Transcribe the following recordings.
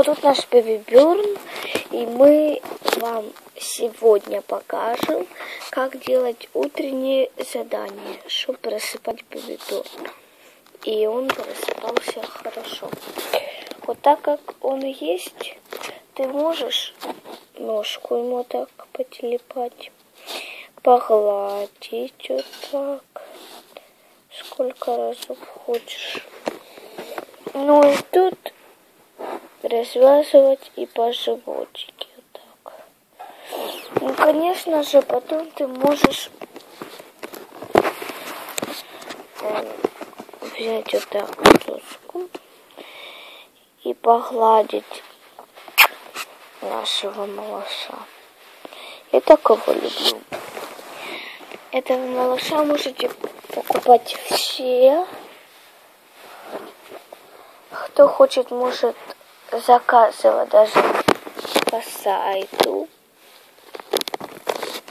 Вот тут наш Baby Burn, и мы вам сегодня покажем, как делать утренние задания, чтобы просыпать Baby Burn. И он просыпался хорошо. Вот так как он есть, ты можешь ножку ему так потелепать, погладить вот так, сколько разов хочешь. Ну и тут развязывать и по животике вот так. Ну, конечно же, потом ты можешь взять вот так доску и погладить нашего малыша. Я так его люблю. Этого малыша можете покупать все. Кто хочет, может заказывать даже по сайту.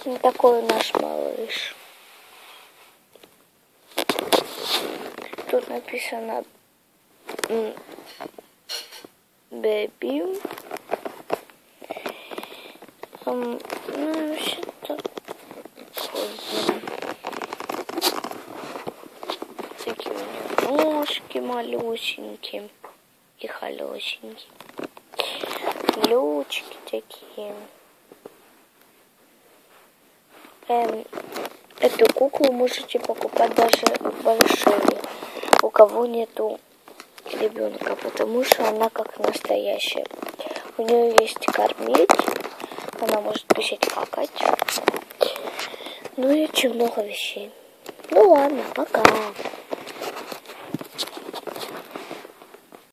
Вот такой наш малыш. Тут написано Baby. Ну, вообще-то такие у него ножки малюсенькие и холесенькие. Ключики такие. Эту куклу можете покупать даже большую, у кого нету ребенка, потому что она как настоящая. У нее есть кормить, она может писать, какать. Ну и очень много вещей. Ну ладно, пока.